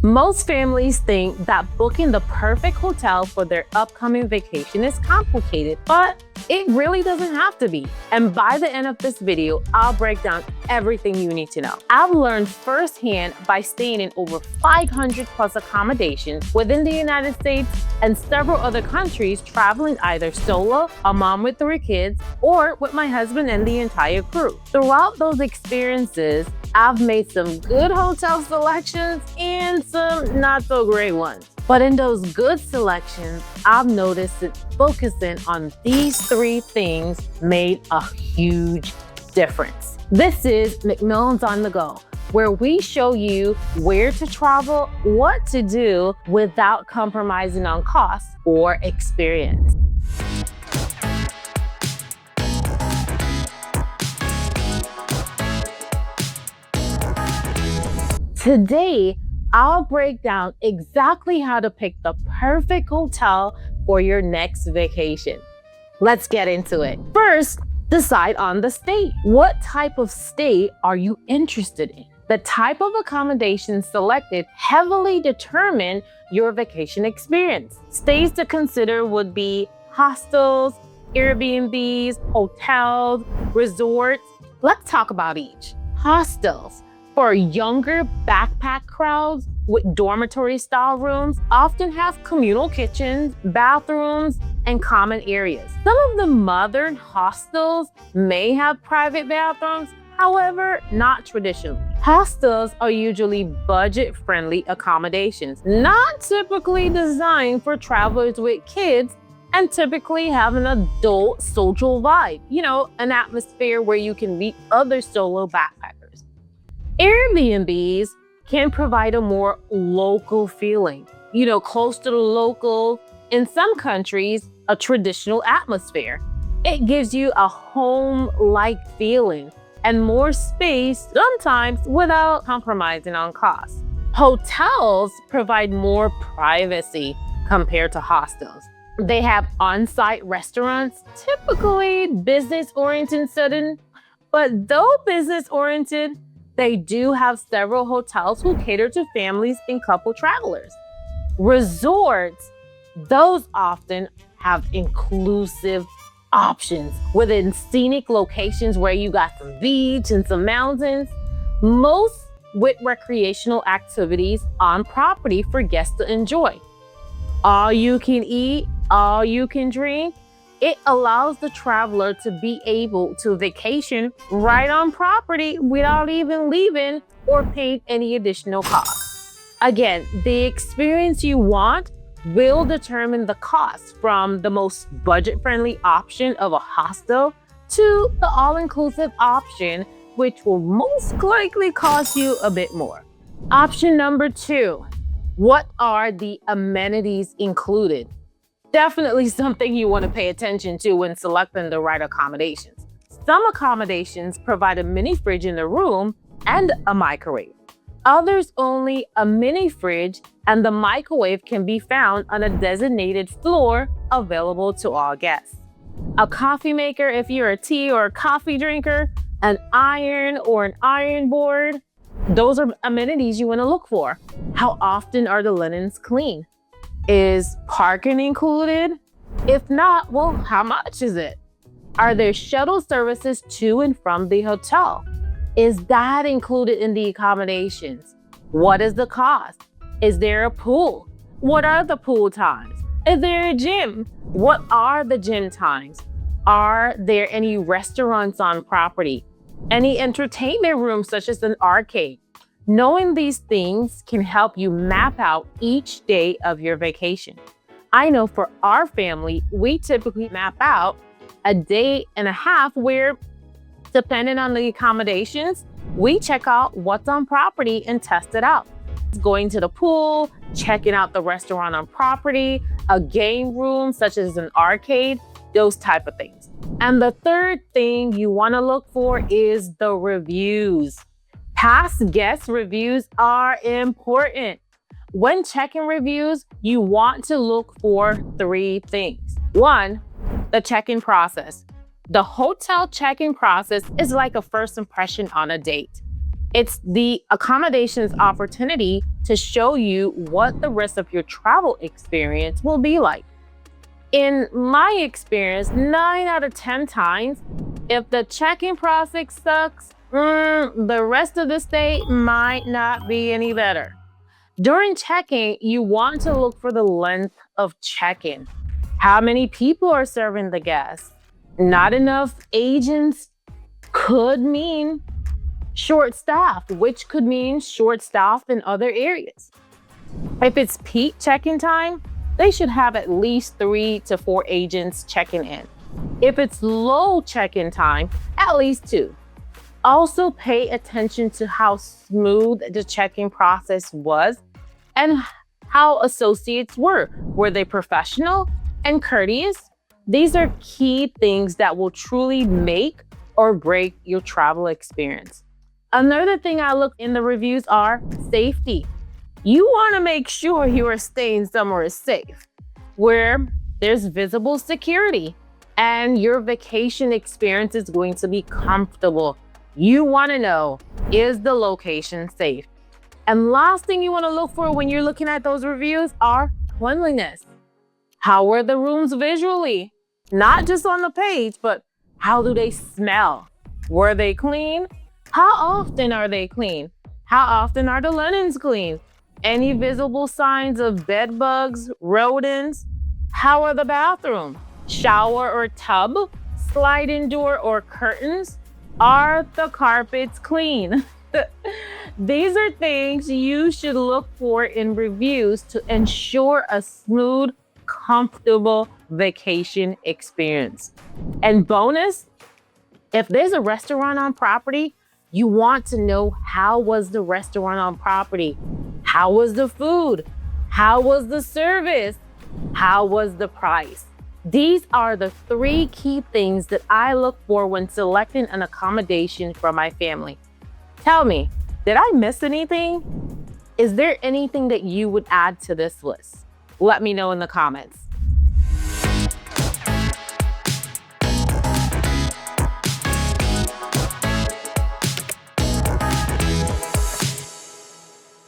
Most families think that booking the perfect hotel for their upcoming vacation is complicated, but it really doesn't have to be. And by the end of this video, I'll break down everything you need to know. I've learned firsthand by staying in over 500 plus accommodations within the United States and several other countries, traveling either solo, a mom with 3 kids, or with my husband and the entire crew. Throughout those experiences, I've made some good hotel selections and some not so great ones. But in those good selections, I've noticed that focusing on these 3 things made a huge difference. This is McMillan's on the Go, where we show you where to travel, what to do without compromising on cost or experience. Today, I'll break down exactly how to pick the perfect hotel for your next vacation. Let's get into it. First, decide on the stay. What type of stay are you interested in? The type of accommodation selected heavily determine your vacation experience. Stays to consider would be hostels, Airbnbs, hotels, resorts. Let's talk about each. Hostels. For younger backpack crowds with dormitory-style rooms, often have communal kitchens, bathrooms, and common areas. Some of the modern hostels may have private bathrooms, however, not traditionally. Hostels are usually budget-friendly accommodations, not typically designed for travelers with kids, and typically have an adult social vibe, an atmosphere where you can meet other solo backpackers. Airbnbs can provide a more local feeling, close to the local, in some countries, a traditional atmosphere. It gives you a home-like feeling and more space, sometimes without compromising on cost. Hotels provide more privacy compared to hostels. They have on-site restaurants, typically business-oriented setting, but though business-oriented, they do have several hotels who cater to families and couple travelers. Resorts, those often have inclusive options within scenic locations where you got some beach and some mountains, most with recreational activities on property for guests to enjoy. All you can eat, all you can drink. It allows the traveler to be able to vacation right on property without even leaving or paying any additional costs. Again, the experience you want will determine the cost, from the most budget-friendly option of a hostel to the all-inclusive option, which will most likely cost you a bit more. Option number 2, what are the amenities included? Definitely something you want to pay attention to when selecting the right accommodations. Some accommodations provide a mini fridge in the room and a microwave. Others only a mini fridge, and the microwave can be found on a designated floor available to all guests. A coffee maker if you're a tea or a coffee drinker, an iron or an iron board. Those are amenities you want to look for. How often are the linens clean? Is parking included? If not, well, how much is it? Are there shuttle services to and from the hotel? Is that included in the accommodations? What is the cost? Is there a pool? What are the pool times? Is there a gym? What are the gym times? Are there any restaurants on property? Any entertainment rooms such as an arcade? Knowing these things can help you map out each day of your vacation. I know for our family, we typically map out a day and a half where, depending on the accommodations, we check out what's on property and test it out. Going to the pool, checking out the restaurant on property, a game room such as an arcade, those type of things. And the third thing you want to look for is the reviews. Past guest reviews are important. When checking reviews, you want to look for 3 things. 1, the check-in process. The hotel check-in process is like a first impression on a date. It's the accommodations opportunity to show you what the rest of your travel experience will be like. In my experience, 9 out of 10 times, if the check-in process sucks, the rest of the stay might not be any better. During check-in, you want to look for the length of check-in. How many people are serving the guests? Not enough agents could mean short-staffed, which could mean short-staffed in other areas. If it's peak check-in time, they should have at least 3 to 4 agents checking in. If it's low check-in time, at least 2. Also pay attention to how smooth the check-in process was and how associates were. Were they professional and courteous? These are key things that will truly make or break your travel experience. Another thing I look in the reviews are safety. You want to make sure you are staying somewhere safe, where there's visible security and your vacation experience is going to be comfortable. You want to know, is the location safe? And last thing you want to look for when you're looking at those reviews are cleanliness. How are the rooms visually? Not just on the page, but how do they smell? Were they clean? How often are they clean? How often are the linens clean? Any visible signs of bed bugs, rodents? How are the bathrooms? Shower or tub? Sliding door or curtains? Are the carpets clean? These are things you should look for in reviews to ensure a smooth, comfortable vacation experience. And bonus, if there's a restaurant on property, you want to know, how was the restaurant on property? How was the food? How was the service? How was the price? These are the 3 key things that I look for when selecting an accommodation for my family. Tell me, did I miss anything? Is there anything that you would add to this list? Let me know in the comments.